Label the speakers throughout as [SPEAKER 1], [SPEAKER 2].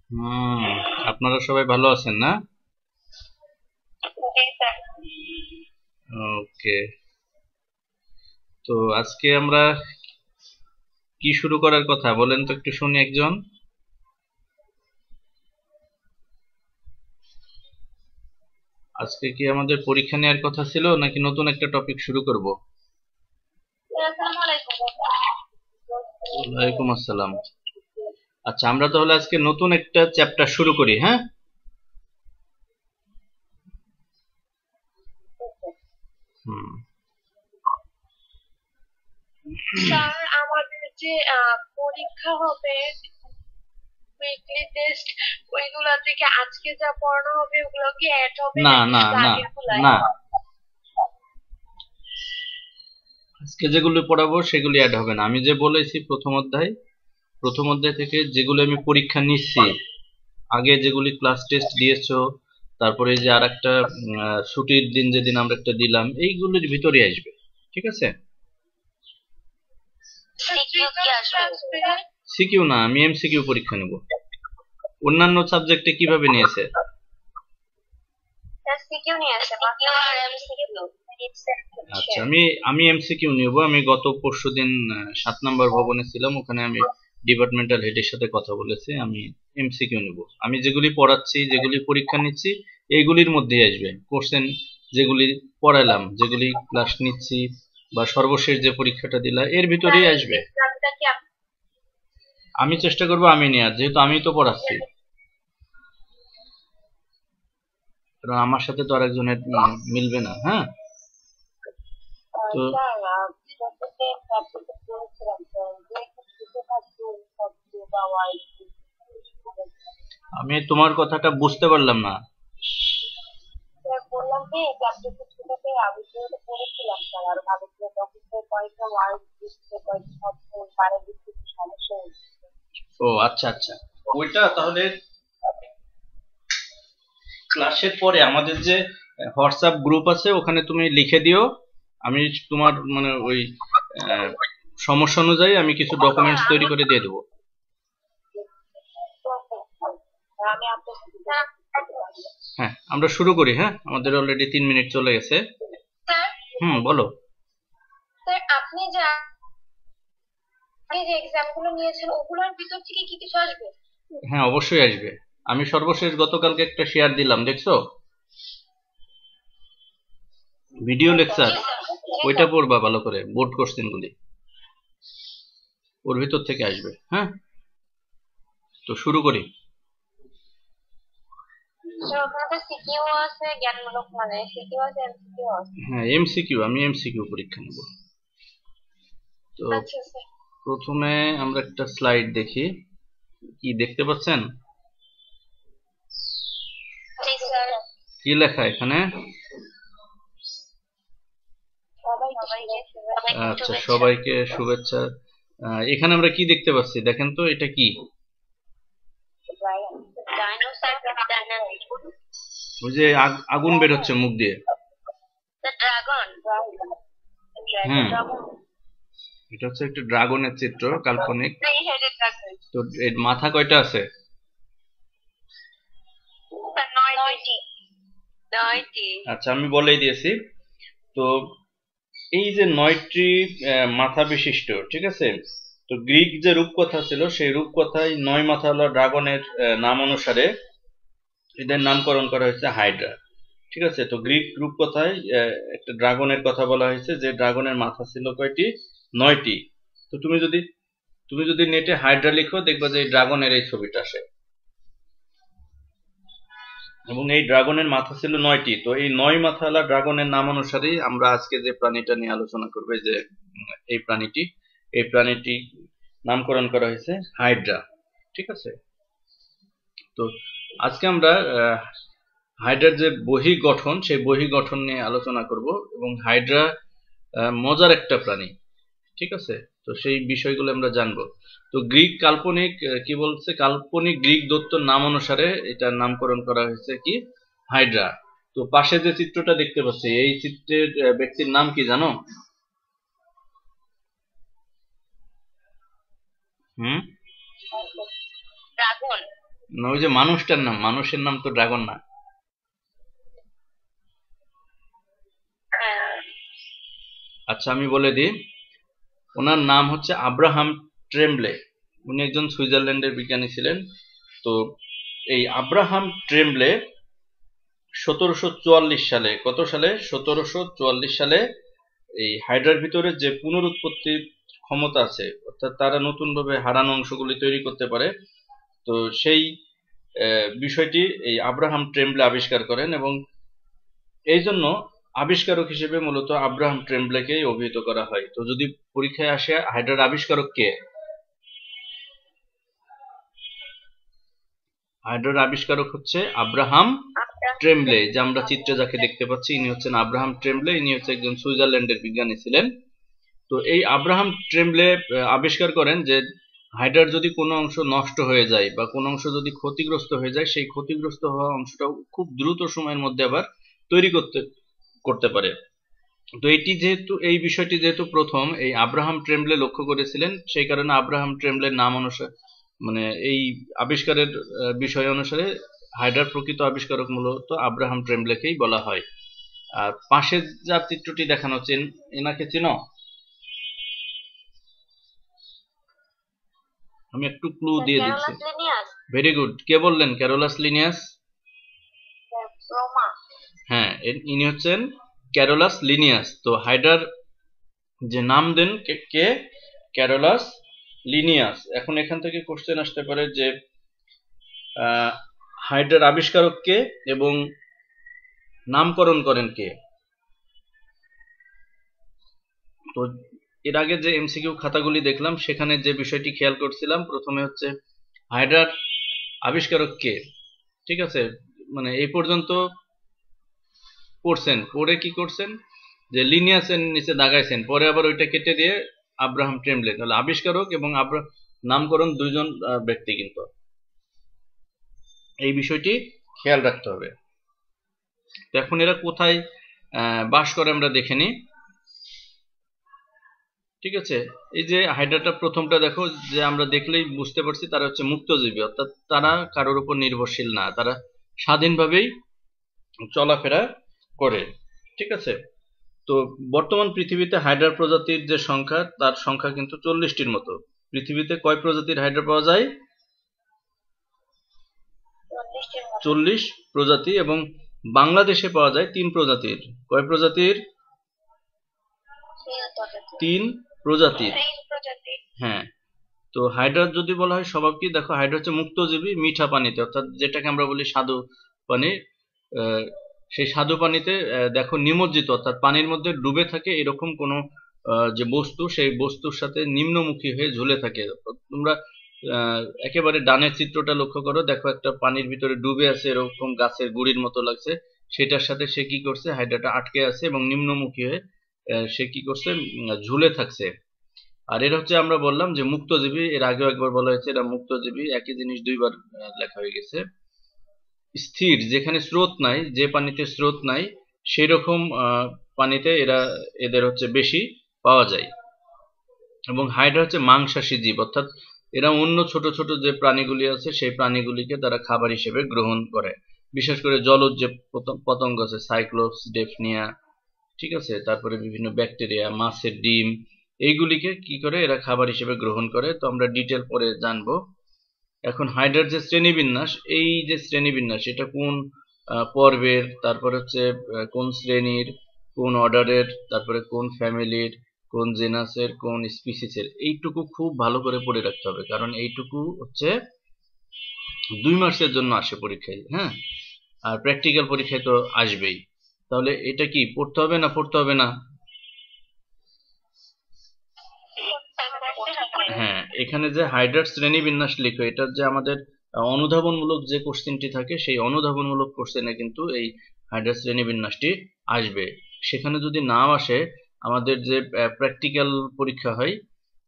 [SPEAKER 1] হুম, আপনারা সবাই ভালো আছেন না? ওকে। তো আজকে আমরা কি শুরু করার কথা বলেন তো একটু শুনি একজন। আজকে কি আমাদের পরীক্ষা নেওয়ার কথা ছিল নাকি নতুন একটা টপিক শুরু করব? ওয়ালাইকুম আসসালাম। আচ্ছা, আমরা তাহলে আজকে নতুন একটা চ্যাপ্টার শুরু করি, হ্যাঁ? হুম।
[SPEAKER 2] স্যার আমাদের যে পরীক্ষা হবে উইকলি টেস্ট ওইগুলা থেকে আজকে যা পড়ানো হবে ওগুলো কি অ্যাড হবে
[SPEAKER 1] না
[SPEAKER 2] নাকি
[SPEAKER 1] না
[SPEAKER 2] শুধু
[SPEAKER 1] না
[SPEAKER 2] আগের গুলাই?
[SPEAKER 1] না, আজকে যেগুলো পড়াবো সেগুলি অ্যাড হবে না। আমি যে বলেছি প্রথম অধ্যায় থেকে যেগুলো আমি পরীক্ষা নিচ্ছি, আগে যেগুলি ক্লাস টেস্ট দিয়েছো, তারপরে এই যে আর একটা ছুটির দিন যেদিন আমরা একটা দিলাম, এইগুলির ভিতরে আসবে। ঠিক আছে?
[SPEAKER 2] সিকিউ কি আসবে?
[SPEAKER 1] সিকিউ না, আমি এমসিকিউ পরীক্ষা নেব। অন্যান্য সাবজেক্টে কিভাবে নিয়েছে?
[SPEAKER 2] স্যার সিকিউ নিয়ে আসে সিকিউ আর এমসিকিউ।
[SPEAKER 1] আচ্ছা, আমি এমসিকিউ নেব। আমি গত পরশুদিন 7 নম্বর ভবনে ছিলাম, ওখানে আমি ডিপার্টমেন্টাল হেডের সাথে কথা বলেছি। আমি এমসিকিউ নেব। আমি যেগুলি পড়াচ্ছি, যেগুলি পরীক্ষা নিচ্ছি, এইগুলির মধ্যেই আসবে কোশ্চেন। যেগুলি পড়ালাম, যেগুলি ক্লাস নিচ্ছি, বা সর্বশেষ যে পরীক্ষাটা দিলা, এর ভিতরেই আসবে। আমি চেষ্টা করবো আমি নেওয়ার, যেহেতু আমি তো পড়াচ্ছি। কারণ আমার সাথে তো আরেকজনের মিলবে না, হ্যাঁ? তো আমি তোমার কথাটা বুঝতে পারলাম না।
[SPEAKER 2] বললাম কি চ্যাপ্টার ছোটতে আমি যেহেতু পড়েছিলাম স্যার আর ভালো করে তখন তো কয়েকটা ওয়ার্ড দিচ্ছে কয়েকটা শব্দ পারে দিচ্ছে সমস্যা হচ্ছে।
[SPEAKER 1] ও আচ্ছা আচ্ছা, ওইটা তাহলে ক্লাসের পরে আমাদের যে হোয়াটসঅ্যাপ গ্রুপ আছে ওখানে তুমি লিখে দিও। আমি তোমার মানে ওই আহ, সমস্যা অনুযায়ী আমি কিছু ডকুমেন্টস তৈরি করে দিয়ে দেবো।
[SPEAKER 2] আমি আপনার
[SPEAKER 1] হ্যাঁ, আমরা শুরু করি। হ্যাঁ, আমাদের অলরেডি 3 মিনিট চলে গেছে।
[SPEAKER 2] স্যার
[SPEAKER 1] হুম, বলো।
[SPEAKER 2] স্যার আপনি যে আগে যে এক্সাম গুলো নিয়েছেন ওগুলোর ভিতর থেকে কি কিছু আসবে?
[SPEAKER 1] হ্যাঁ, অবশ্যই আসবে। আমি সর্বশেষ গতকালকে একটা শেয়ার দিলাম, দেখছো? ভিডিও লেকচার, ওইটা পড়বা ভালো করে, বোর্ড কোশ্চেনগুলি ওর ভিতর থেকে আসবে। হ্যাঁ, তো শুরু করি।
[SPEAKER 2] স্যার ওখানে তো সিকিউ আছে জ্ঞানমূলক মানে সিকিউ আছে এমসিকিউ আছে।
[SPEAKER 1] হ্যাঁ, এমসিকিউ, আমি এমসিকিউ পরীক্ষা নেব। তো
[SPEAKER 2] আচ্ছা স্যার।
[SPEAKER 1] প্রথমে আমরা একটা স্লাইড দেখি। কি দেখতে পাচ্ছেন?
[SPEAKER 2] জি স্যার।
[SPEAKER 1] কি লেখা এখানে? আচ্ছা, সবাইকে শুভেচ্ছা। এখানে আমরা কি দেখতে পাচ্ছি দেখেন তো, এটা কি? ওই যে আগুন বের হচ্ছে মুখ দিয়ে। হুম, এটা হচ্ছে একটা ড্রাগনের চিত্র, কাল্পনিক। তো এর মাথা কয়টা আছে?
[SPEAKER 2] 9টি।
[SPEAKER 1] আচ্ছা, আমি বলেই দিয়েছি। তো এই যে 9টি মাথা বিশিষ্ট, ঠিক আছে? তো গ্রিক যে রূপকথা ছিল, সেই রূপকথায় 9 মাথাওয়ালা ড্রাগনের নাম অনুসারে এদের নামকরণ করা হয়েছে হাইড্রা। ঠিক আছে? তো গ্রিক রূপকথায় একটা ড্রাগনের কথা বলা হয়েছে, যে ড্রাগনের মাথা ছিল কয়টি? 9টি। তো তুমি যদি নেটে হাইড্রা লিখো, দেখবা যে এই ড্রাগনের এই ছবিটা আসে, এবং এই ড্রাগনের মাথা ছিল 9টি। তো এই 9 মাথাওয়ালা ড্রাগনের নাম অনুসারেই আমরা আজকে যে প্রাণীটা নিয়ে আলোচনা করবো, যে এই প্রাণীটি নামকরণ করা হয়েছে হাইড্রা। ঠিক আছে? তো আজকে আমরা হাইড্রার যে বহিঃগঠন, সেই বহিঃগঠন নিয়ে আলোচনা করব, এবং হাইড্রা মজার একটা প্রাণী। ঠিক আছে? তো সেই বিষয়গুলো আমরা জানবো। তো গ্রিক কাল্পনিক কি বলছে, কাল্পনিক গ্রিক দৈত্যর নাম অনুসারে এটার নামকরণ করা হয়েছে কি, হাইড্রা। তো পাশে যে চিত্রটা দেখতে পাচ্ছি, এই চিত্রের ব্যক্তির নাম কি জানো? হুম,
[SPEAKER 2] ড্রাগন।
[SPEAKER 1] না, ওই যে মানুষটার নাম, মানুষের নাম তো ড্রাগন না। আচ্ছা আমি বলে দিই, ওনার নাম হচ্ছে আব্রাহাম ট্রেমব্লে। উনি একজন সুইজারল্যান্ডের বিজ্ঞানী ছিলেন। তো এই আব্রাহাম ট্রেমব্লে 1744 সালে, কত সালে, 1744 সালে এই হাইড্রার ভিতরে যে পুনরুৎপত্তির ক্ষমতা আছে, অর্থাৎ তারা নতুনভাবে হারানো অংশগুলি তৈরি করতে পারে, তো সেই বিষয়টি এই আব্রাহাম ট্রেমব্লে আবিষ্কার করেন, এবং এই জন্য আবিষ্কারক হিসেবে মূলত আব্রাহাম ট্রেমব্লেকেই অভিহিত করা হয়। তো যদি পরীক্ষায় আসে হাইড্রার আবিষ্কারক কে, হাইড্রার আবিষ্কারক হচ্ছে আব্রাহাম ট্রেমব্লে, যে আমরা চিত্রে যাকে দেখতে পাচ্ছি ইনি হচ্ছেন আব্রাহাম ট্রেমব্লে। ইনি হচ্ছে একজন সুইজারল্যান্ডের বিজ্ঞানী ছিলেন। তো এই আব্রাহাম ট্রেমব্লে আবিষ্কার করেন যে হাইড্রার যদি কোনো অংশ নষ্ট হয়ে যায় বা কোনো অংশ যদি ক্ষতিগ্রস্ত হয়ে যায়, সেই ক্ষতিগ্রস্ত হওয়া অংশটাও খুব দ্রুত সময়ের মধ্যে আবার তৈরি করতে পারে। তো এই বিষয়টি যেহেতু প্রথম এই আব্রাহাম ট্রেমব্লে লক্ষ্য করেছিলেন, সেই কারণে আব্রাহাম ট্রেমব্লের নাম অনুসারে, মানে এই আবিষ্কারের বিষয় অনুসারে হাইড্রার প্রকৃত আবিষ্কারক মূলত আব্রাহাম ট্রেমব্লেকেই বলা হয়। আর পাশে যা চিত্রটি দেখানো হচ্ছে, এনাকে চিনো? আমি একটু ক্লু দিয়ে দিচ্ছি। Very good. কে বললেন? Carolus Linnaeus. হ্যাঁ, ইনি হচ্ছেন ক্যারোলাস লিনিয়াস। তো হাইড্রার যে নাম দেন কে? Carolus Linnaeus. এখন এখান থেকে কোশ্চেন আসতে পারে যে হাইড্রার আবিষ্কারক কে এবং নামকরণ করেন কে? তো এর আগে যে এমসিকিউ খাতাগুলি দেখলাম সেখানে যে বিষয়টি খেয়াল করছিলাম, প্রথমে হচ্ছে হাইড্রার আবিষ্কারক কে, ঠিক আছে, মানে এই পর্যন্ত পড়ছেন, পড়ে কি করছেন যে লিনিয়াসের নিচে দাগাইছেন, পরে আবার ওইটা কেটে দিয়ে আব্রাহাম ট্রেমব্লে, তাহলে আবিষ্কারক এবং নামকরণ দুইজন ব্যক্তি, কিন্তু এই বিষয়টি খেয়াল রাখতে হবে। তো এখন এরা কোথায় বাস করে আমরা দেখে নিই। ঠিক আছে, এই যে হাইড্রাটা প্রথমটা দেখো, যে আমরা দেখলেই বুঝতে পারছি তারা হচ্ছে মুক্তজীবী, অর্থাৎ তারা কারোর উপর নির্ভরশীল না, তারা স্বাধীনভাবেই চলাফেরা করে। ঠিক আছে, তো বর্তমান পৃথিবীতে হাইড্রার প্রজাতির যে সংখ্যা, তার সংখ্যা কিন্তু 40টির মতো। পৃথিবীতে কয় প্রজাতির হাইড্রা পাওয়া যায়? 40 প্রজাতি, এবং বাংলাদেশে পাওয়া যায় 3 প্রজাতির। কয় প্রজাতির? 3 প্রজাতির। হ্যাঁ, তো হাইড্রার যদি বলা হয় স্বভাব কি, দেখো হাইড্রা হচ্ছে মুক্তজীবী মিঠা পানিতে, অর্থাৎ যেটাকে আমরা বলি স্বাদু পানি। সেই স্বাদু পানিতে দেখো নিমজ্জিত, অর্থাৎ পানির মধ্যে ডুবে থাকে এরকম কোন যে বস্তু, সেই বস্তুর সাথে নিম্নমুখী হয়ে ঝুলে থাকে। তোমরা একেবারে ডানের চিত্রটা লক্ষ্য করো, দেখো একটা পানির ভিতরে ডুবে আছে, এরকম গাছের গুড়ির মতো লাগছে, সেটার সাথে সে কি করছে, হাইড্রাটা আটকে আছে এবং নিম্নমুখী হয়ে সে কি করছে, ঝুলে থাকছে। আর এর হচ্ছে আমরা বললাম যে মুক্তজীবী, এর আগেও একবার বলা হয়েছে এরা মুক্তজীবী, একই জিনিস দুইবার লেখা হয়ে গেছে। স্থির, যেখানে স্রোত নাই, যে পানিতে স্রোত নাই সেই রকম পানিতে এদের হচ্ছে বেশি পাওয়া যায়। এবং হাইড্রা হচ্ছে মাংসাশী জীব, অর্থাৎ এরা অন্য ছোট ছোট যে প্রাণীগুলি আছে সেই প্রাণীগুলিকে তারা খাবার হিসেবে গ্রহণ করে, বিশেষ করে জলজ যে পতঙ্গ আছে, সাইক্লোপস, ডেফনিয়া, ঠিক আছে, তারপরে বিভিন্ন ব্যাকটেরিয়া, মাছের ডিম, এইগুলিকে কি করে এরা খাবার হিসেবে গ্রহণ করে। তো আমরা ডিটেল পরে জানবো। এখন হাইড্রার যে শ্রেণীবিন্যাস, এই যে শ্রেণীবিন্যাস, এটা কোন পর্বের, তারপর হচ্ছে কোন শ্রেণীর, কোন অর্ডারের, তারপরে কোন ফ্যামিলির, কোন জেনাসের, কোন স্পিসিসের, এইটুকু খুব ভালো করে পড়ে রাখতে হবে, কারণ এইটুকু হচ্ছে 2 মার্কসের জন্য আসে পরীক্ষায়। হ্যাঁ, আর প্র্যাকটিক্যাল পরীক্ষায় তো আসবেই। তাহলে এটা কি পড়তে হবে না পড়তে হবে না? হ্যাঁ, এখানে যে হাইড্রার শ্রেণীবিন্যাস লিখো, এটার যে আমাদের অনুধাবনমূলক যে কোশ্চেনটি থাকে, সেই অনুধাবনমূলক কোশ্চেনে কিন্তু এই হাইড্রার শ্রেণীবিন্যাসটি আসবে। সেখানে যদি নাও আসে, আমাদের যে প্র্যাকটিক্যাল পরীক্ষা হয়,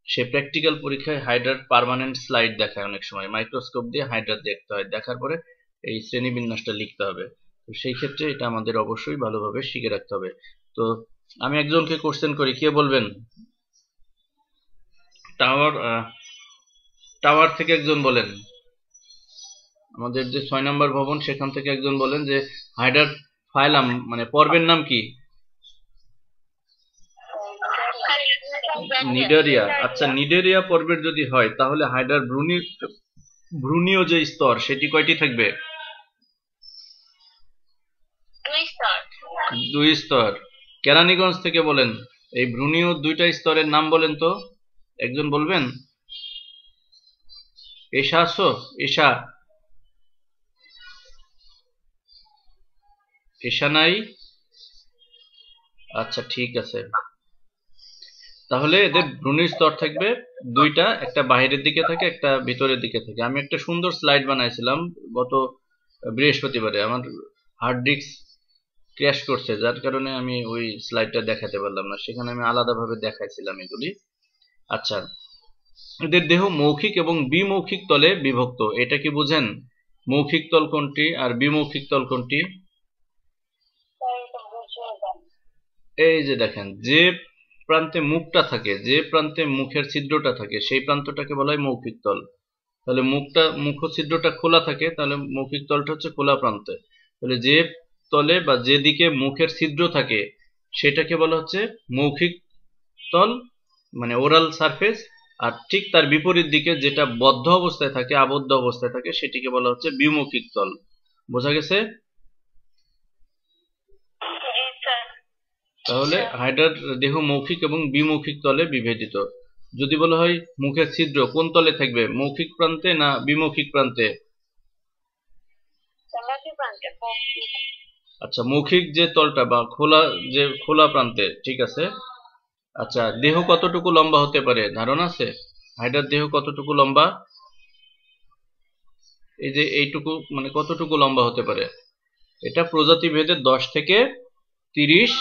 [SPEAKER 1] সে প্র্যাকটিক্যাল পরীক্ষায় হাইড্রার পার্মানেন্ট স্লাইড দেখায়, অনেক সময় মাইক্রোস্কোপ দিয়ে হাইড্রার দেখতে হয়, দেখার পরে এই শ্রেণীবিন্যাসটা লিখতে হবে। তো সেই ক্ষেত্রে এটা আমাদের অবশ্যই ভালোভাবে শিখে রাখতে হবে। তো আমি একজনকে কোশ্চেন করি, কে বলবেন? টাওয়ার থেকে একজন বলেন, আমাদের যে 6 নম্বর ভবন সেখান থেকে একজন বলেন যে হাইড্রার ফাইলাম মানে পর্বের নাম কি? নিডারিয়া। আচ্ছা, নিডারিয়া পর্বের যদি হয় তাহলে হাইড্রার ভ্রূণীয় যে স্তর সেটি কয়টি থাকবে? 2 স্তর। কেরানীগঞ্জ থেকে বলেন এই ভ্রূণীয় 2টা স্তরের নাম বলেন তো, একজন বলবেন? এশা আসো, এশা? এশা নাই? আচ্ছা ঠিক আছে, তাহলে এদের ভ্রূণীয় স্তর থাকবে 2টা, একটা বাইরের দিকে থাকে একটা ভিতরের দিকে থাকে। আমি একটা সুন্দর স্লাইড বানাইছিলাম গত বৃহস্পতিবারে, আমার হার্ড ডিস্ক ক্র্যাশ করছে যার কারণে আমি ওই স্লাইডটা দেখাতে পারলাম না, সেখানে আমি আলাদাভাবে দেখাইছিলাম এগুলি। আচ্ছা, এদের দেহ মৌখিক এবং বিমৌখিক তলে বিভক্ত, এটা কি বুঝেন? মৌখিক তল কোনটি আর বিমৌখিক তল কোনটি? এই যে দেখেন, যে প্রান্তে মুখটা থাকে, যে প্রান্তে মুখের ছিদ্রটা থাকে সেই প্রান্তটাকে বলা হয় মৌখিক তল। তাহলে মুখ ছিদ্রটা খোলা থাকে, তাহলে মৌখিক তলটা হচ্ছে খোলা প্রান্তে। তাহলে যে তলে বা যেদিকে মুখের ছিদ্র থাকে সেটাকে বলা হচ্ছে মৌখিক তল, মানে ওরাল সারফেস। আর ঠিক তার বিপরীত দিকে যেটা বদ্ধ অবস্থায় থাকে, আবদ্ধ অবস্থায় থাকে, সেটিকে বলা হচ্ছে বিমৌখিক তল। বোঝা গেছে? তাহলে হাইড্রার দেহ মৌখিক এবং বিমৌখিক তলে বিভেদিত। যদি বলা হয় মুখের ছিদ্র কোন তলে থাকবে, মৌখিক প্রান্তে না বিমৌখিক প্রান্তে? আচ্ছা, মৌখিক যে তলটা বা খোলা প্রান্তে, ঠিক আছে। আচ্ছা, দেহ কতটুকু লম্বা হতে পারে ধারণা আছে? হাইড্রার দেহ কতটুকু লম্বা? এই যে এইটুকু, মানে কতটুকু লম্বা হতে পারে? এটা প্রজাতি ভেদে 10 থেকে 30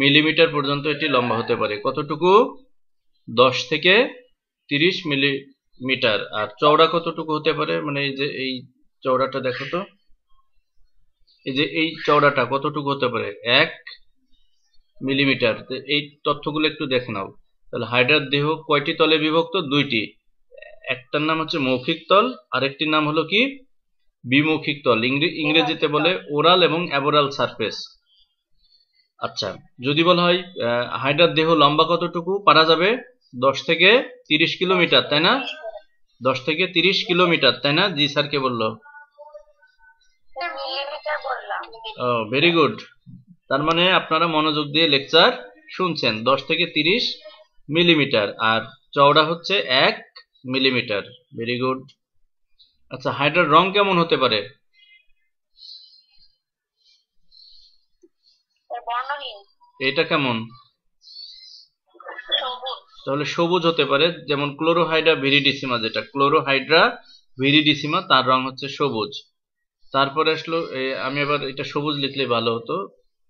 [SPEAKER 1] মিলিমিটার পর্যন্ত এটি লম্বা হতে পারে। কতটুকু? 10 থেকে 30 মিলিমিটার। আর চওড়া কতটুকু হতে পারে, মানে এই যে এই চওড়াটা দেখো তো, এই যে এই চওড়াটা কতটুকু হতে পারে? 1 মিলিমিটার। এই তথ্যগুলো একটু দেখে নাও। তাহলে হাইড্রার দেহ কয়টি তলে বিভক্ত? 2টি। একটার নাম হচ্ছে মৌখিক তল, আরেকটির নাম হলো কি? বিমৌখিক তল। ইংরেজিতে বলে ওরাল এবং অ্যাবোরাল সারফেস। আচ্ছা, যদি বলা হয় হাইড্রার দেহ লম্বা কতটুকু পারা যাবে? 10 থেকে 30 কিলোমিটার, তাই না? 10 থেকে 30 কিলোমিটার, তাই না? জি স্যার কে বললো? ও, ভেরি গুড। তার মানে আপনারা মনোযোগ দিয়ে লেকচার শুনছেন। 10 থেকে 30 মিলিমিটার আর চওড়া হচ্ছে 1 মিলিমিটার। Very good. আচ্ছা, হাইড্রার রং কেমন হতে পারে? এটা কেমন? তাহলে সবুজ হতে পারে, যেমন ক্লোরোহাইড্রা ভিরিডিসিমা, যেটা ক্লোরোহাইড্রা ভিরিডিসিমা তার রং হচ্ছে সবুজ। তারপরে আসলো, আমি এবার এটা সবুজ লিখলে ভালো হতো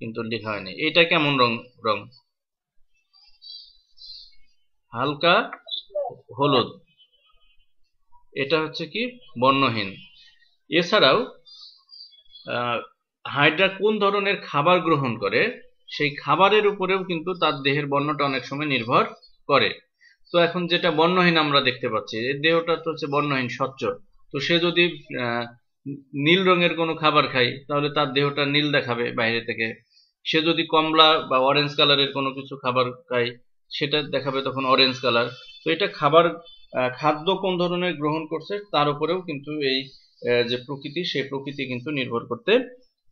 [SPEAKER 1] কিন্তু লেখা হয়নি। এটা কেমন রং? হালকা হলুদ। এটা হচ্ছে কি? বর্ণহীন। এছাড়াও হাইড্রা কোন ধরনের খাবার গ্রহণ করে সেই খাবারের উপরেও কিন্তু তার দেহের বর্ণটা অনেক সময় নির্ভর করে। তো এখন যেটা বর্ণহীন আমরা দেখতে পাচ্ছি, এর দেহটা তো হচ্ছে বর্ণহীন, স্বচ্ছ। তো সে যদি নীল রঙের কোনো খাবার খায় তাহলে তার দেহটা নীল দেখাবে বাইরে থেকে। সে যদি কমলা বা অরেঞ্জ কালারের কোনো কিছু খাবার খায় সেটা দেখাবে তখন অরেঞ্জ কালার। তো এটা খাদ্য কোন ধরনের গ্রহণ করছে তার উপরেও কিন্তু এই যে প্রকৃতি, সেই প্রকৃতি কিন্তু নির্ভর করতে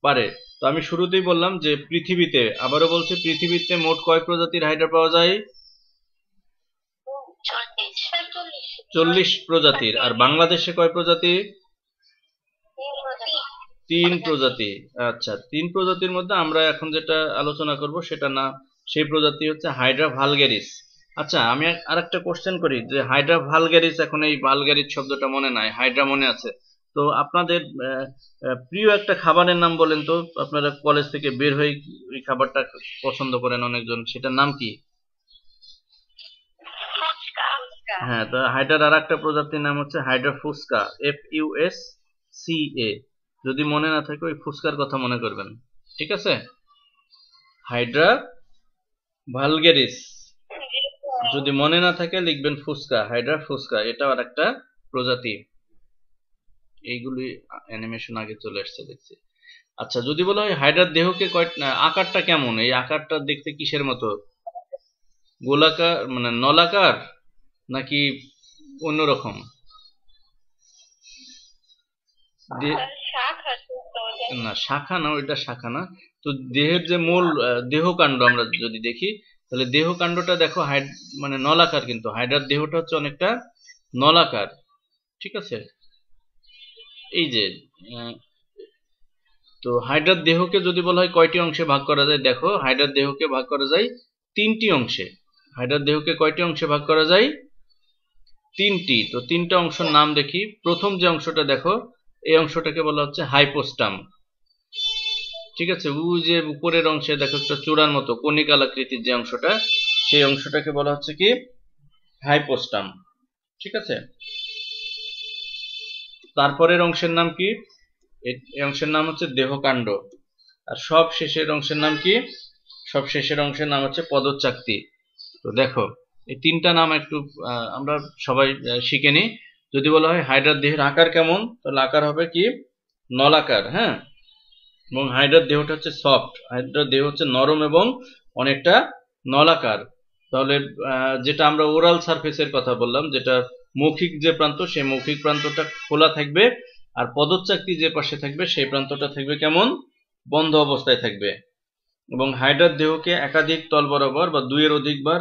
[SPEAKER 1] পারে। তো আমি শুরুতেই বললাম যে পৃথিবীতে, আবারও বলছি, পৃথিবীতে মোট কয় প্রজাতির হাইড্রা পাওয়া যায়? 40 প্রজাতির। আর বাংলাদেশে কয় প্রজাতি? 3 প্রজাতি। আচ্ছা, 3 প্রজাতির মধ্যে আমরা এখন যেটা আলোচনা করব সেটা না, সেই প্রজাতি হচ্ছে হাইড্রা ভালগ্যারিস। আচ্ছা, আমি আরেকটা কোশ্চেন করি যে হাইড্রা ভালগ্যারিস, এখন এই ভালগ্যারিস শব্দটা মনে নাই, হাইড্রা মনে আছে। তো আপনাদের প্রিয় একটা খাবারের নাম বলেন তো, আপনারা কলেজ থেকে বের হয়ে ওই খাবারটা পছন্দ করেন অনেকজন, সেটার নাম কি? হ্যাঁ, তো হাইড্রার আর একটা প্রজাতির নাম হচ্ছে হাইড্রা ফুসকা, FUSCA। যদি মনে না থাকে ওই ফুসকার কথা মনে করবেন, ঠিক আছে? হাইড্রা ভালগ্যারিস যদি মনে না থাকে লিখবেন ফুসকা, হাইড্রা ফুসকা, এটা আর একটা প্রজাতি। এইগুলি অ্যানিমেশন আগে চলে আসছে দেখছি। আচ্ছা, যদি বলা হয় হাইড্রার দেহকে আকারটা কেমন, এই আকারটা দেখতে কিসের মতো? গোলাকার মানে নলাকার নাকি অন্যরকম? না, শাখা না, ওইটা শাখা না। তো দেহের যে মূল দেহকাণ্ড আমরা যদি দেখি, তাহলে দেহকাণ্ডটা দেখো মানে নলাকার, কিন্তু হাইড্রার দেহটা হচ্ছে অনেকটা নলাকার। ঠিক আছে, এই যে তো হাইড্রার দেহকে যদি বলা হয় কয়টি অংশে ভাগ করা যায়, দেখো হাইড্রার দেহকে ভাগ করা যায় 3টি অংশে। হাইড্রার দেহকে কয়টি অংশে ভাগ করা যায়? 3টি। তো 3টা অংশের নাম দেখি। প্রথম যে অংশটা দেখো, এই অংশটাকে বলা হচ্ছে হাইপোস্টাম। ঠিক আছে, ওই যে উপরের অংশে দেখো একটা চূড়ার মতো কনিকাল আকৃতির যে অংশটা, সেই অংশটাকে বলা হচ্ছে কি হাইপোস্টাম। ঠিক আছে, তারপরের অংশের নাম কি? এই অংশের নাম হচ্ছে দেহকাণ্ড। আর সব শেষের অংশের নাম কি? সব শেষের অংশের নাম হচ্ছে পদচাকতি। তো দেখো এই 3টা নাম একটু আমরা সবাই শিখে নিই। যদি বলা হয় হাইড্রার দেহের আকার কেমন, তাহলে আকার হবে কি নলাকার। হ্যাঁ, এবং হাইড্রার দেহটা হচ্ছে সফট, হাইড্রার দেহ হচ্ছে নরম এবং অনেকটা নলাকার। তাহলে যেটা আমরা ওরাল সারফেসের কথা বললাম, যেটা মৌখিক যে প্রান্ত, সেই মৌখিক প্রান্তটা খোলা থাকবে, আর পদচাকতি যে পাশে থাকবে সেই প্রান্তটা থাকবে কেমন? বন্ধ অবস্থায় থাকবে। এবং হাইড্রার দেহকে একাধিক তল বরাবর বা 2 এর অধিকবার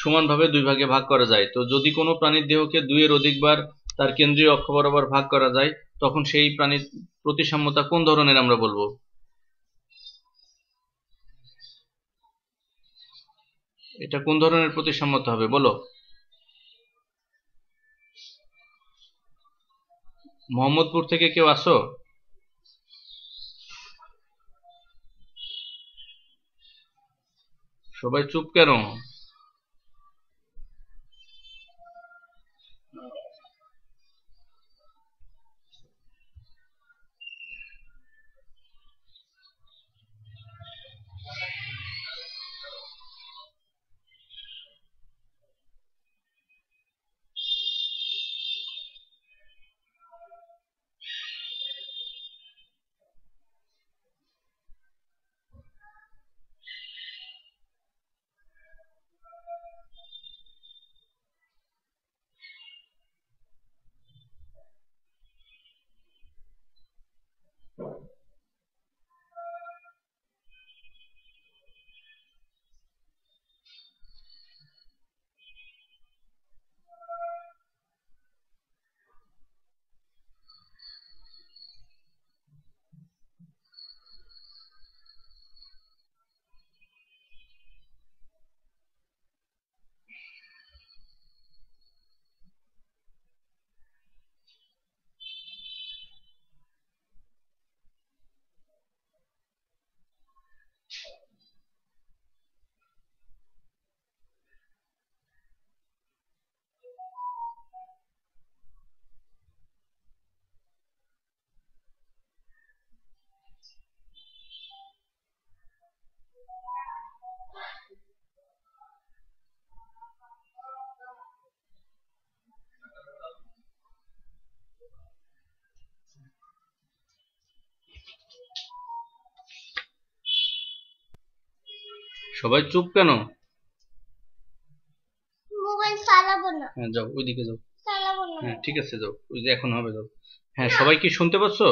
[SPEAKER 1] সমানভাবে 2 ভাগে ভাগ করা যায়। তো যদি কোনো প্রাণীর দেহকে 2 এর অধিকবার তার কেন্দ্রীয় অক্ষ বরাবর ভাগ করা যায়, তখন সেই প্রাণীর প্রতিসাম্যতা কোন ধরনের আমরা বলবো? এটা কোন ধরনের প্রতিসাম্যতা হবে বলো? মোহাম্মদপুর থেকে কেউ আসো? সবাই চুপ কেন? সবাই চুপ কেন?
[SPEAKER 2] মোবাইল চালাবো না।
[SPEAKER 1] হ্যাঁ, যাও ওইদিকে যাও।
[SPEAKER 2] চালাবো না।
[SPEAKER 1] হ্যাঁ ঠিক আছে, যাও, ওই যে এখন হবে, যাও। হ্যাঁ, সবাই কি শুনতে পাচ্ছো?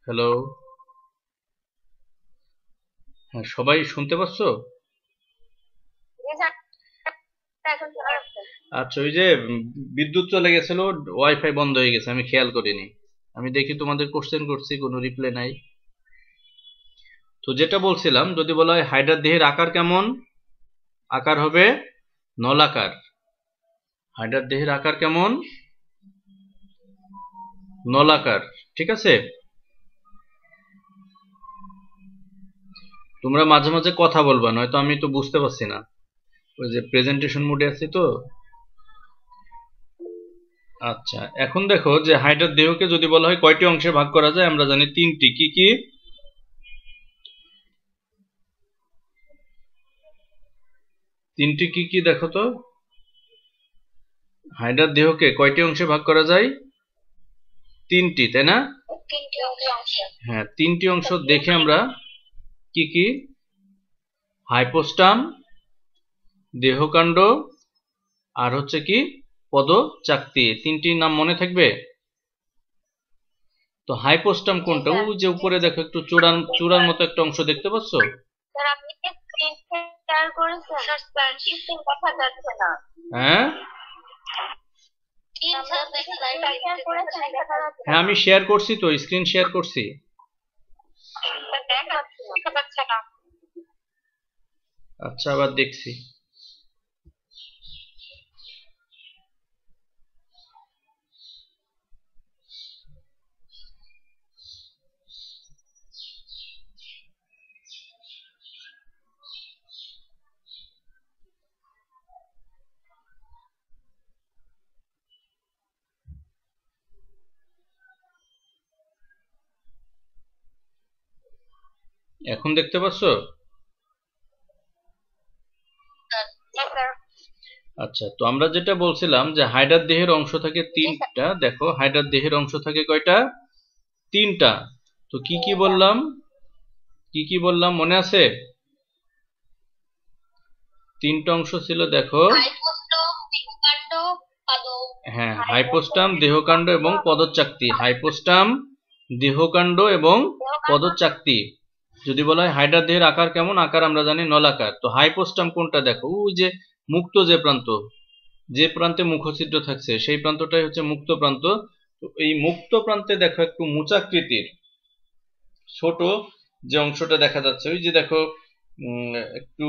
[SPEAKER 1] হ্যালো, হ্যাঁ সবাই শুনতে পাচ্ছো? আচ্ছা, ওই যে বিদ্যুৎ চলে গেছিল, ওয়াইফাই বন্ধ হয়ে গেছে, আমি খেয়াল করিনি। আমি দেখি তোমাদের কোশ্চেন করছি, কোনো রিপ্লাই নাই। তো যেটা বলছিলাম, যদি বলা হয় হাইড্রার দেহের আকার কেমন, আকার হবে নলাকার। হাইড্রার দেহের আকার কেমন? নলাকার। ঠিক আছে, তোমরা মাঝে মাঝে কথা বলবা, নয়তো আমি তো বুঝতে পারছি না, ওই যে প্রেজেন্টেশন মোডে আছি তো। আচ্ছা, এখন দেখো যে হাইড্রার দেহকে যদি বলা হয় কয়টি অংশে ভাগ করা যায়, আমরা জানি 3টি। কি কি? তিনটি কি কি দেখো তো? হাইড্রার দেহকে কয়টি অংশে ভাগ করা যায়? তিনটি, তাই না? হ্যাঁ, তিনটি অংশ দেখে আমরা কি কি? হাইপোস্টাম, দেহকাণ্ড, আর হচ্ছে কি পদচাকতি। তিনটির নাম মনে থাকবে? তো হাইপোস্টাম কোনটা? ওই যে উপরে দেখো, একটু চূড়ার মতো একটা অংশ দেখতে পাচ্ছ? হ্যাঁ হ্যাঁ, আমি শেয়ার করছি তো, স্ক্রিন শেয়ার করছি। আচ্ছা, আবার দেখছি। এখন দেখতে পাচ্ছ? আচ্ছা, তো আমরা যেটা বলছিলাম যে হাইড্রার দেহের অংশ থাকে তিনটা। দেখো, হাইড্রার দেহের অংশ থাকে কয়টা? তিনটা। তো কি কি বললাম? কি কি বললাম মনে আছে? তিনটা অংশ ছিল, দেখো। হ্যাঁ, হাইপোস্টাম, দেহকাণ্ড এবং পদচাকতি। হাইপোস্টাম, দেহকাণ্ড এবং পদচাকতি। যদি বলা হয় হাইড্রার দেহের আকার কেমন? আকার আমরা জানি নলাকার। তো হাইপোস্টাম কোনটা? দেখো, ওই যে মুক্ত যে প্রান্ত, যে প্রান্তে মুখছিদ্র থাকছে সেই প্রান্তটাই হচ্ছে মুক্ত প্রান্ত। তো এই মুক্ত প্রান্তে দেখো একটু মোচাকৃতির ছোট যে অংশটা দেখা যাচ্ছে, ওই যে দেখো একটু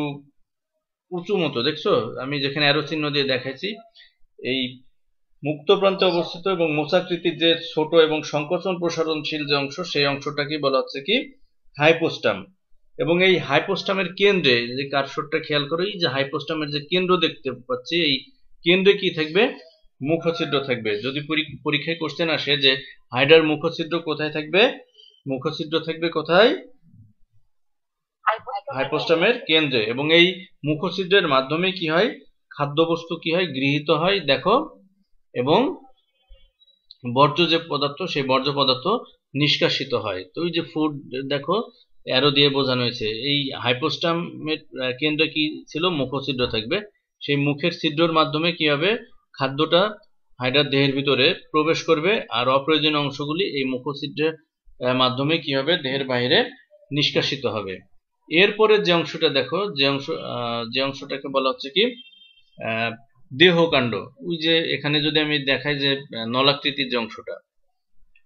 [SPEAKER 1] উঁচু মতো, দেখছো? আমি যেখানে অ্যারো চিহ্ন দিয়ে দেখাইছি, এই মুক্ত প্রান্তে অবস্থিত এবং মোচাকৃতির যে ছোট এবং সংকোচন প্রসারণশীল যে অংশ, সেই অংশটাকে বলা হচ্ছে কি? হাইপোস্টাম। এবং এই হাইপোস্টামের কেন্দ্রে যে কার্সরটা খেয়াল করো, এই যে হাইপোস্টামের যে কেন্দ্র দেখতে পাচ্ছি, এই কেন্দ্রে কি থাকবে? মুখছিদ্র থাকবে। যদি পরীক্ষায় কোশ্চেন আসে যে হাইড্রার মুখছিদ্র কোথায় থাকবে, মুখছিদ্র থাকবে কোথায়? হাইপোস্টামের কেন্দ্রে। এবং এই মুখছিদ্রের মাধ্যমে কি হয়? খাদ্যবস্তু কি হয়? গৃহীত হয়, দেখো। এবং বর্জ্য যে পদার্থ, সেই বর্জ্য পদার্থ নিষ্কাশিত হয়। তো ওই যে ফুড, দেখো অ্যারো দিয়ে বোঝানো হয়েছে। এই হাইপোস্টামের কেন্দ্রে কি ছিল? মুখছিদ্র থাকবে। সেই মুখের ছিদ্রের মাধ্যমে কি হবে? খাদ্যটা হাইড্রার দেহের ভিতরে প্রবেশ করবে, আর অপ্রয়োজনীয় অংশগুলি এই মুখছিদ্রের মাধ্যমে কি হবে? দেহের বাইরে নিষ্কাশিত হবে। এরপরে যে অংশটা দেখো, যে অংশটাকে বলা হচ্ছে কি? দেহকাণ্ড। ওই যে এখানে যদি আমি দেখাই যে নলাকৃতির যে অংশটা,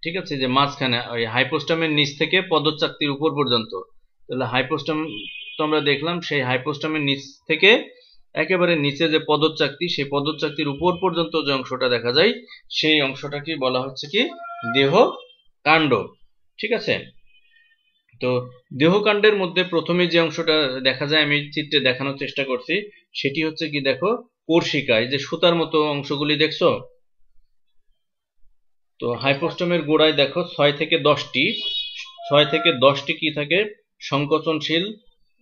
[SPEAKER 1] ঠিক আছে, যে মাঝখানে ওই হাইপোস্টামের নিচ থেকে পদচাকতির উপর পর্যন্ত, তাহলে হাইপোস্টাম তো আমরা দেখলাম, সেই হাইপোস্টামের নিচ থেকে একেবারে নিচে যে পদচাকতি, সেই পদচাকতির উপর পর্যন্ত যে অংশটা দেখা যায়, সেই অংশটাকে বলা হচ্ছে কি? দেহকাণ্ড। ঠিক আছে। তো দেহকাণ্ডের মধ্যে প্রথমে যে অংশটা দেখা যায়, আমি চিত্রে দেখানোর চেষ্টা করছি, সেটি হচ্ছে কি? দেখো, কোর্সিকা। এই যে সুতার মতো অংশগুলি দেখছো? তো হাইপোস্টামের গোড়ায় দেখো 6 থেকে 10টি কি থাকে? সংকোচনশীল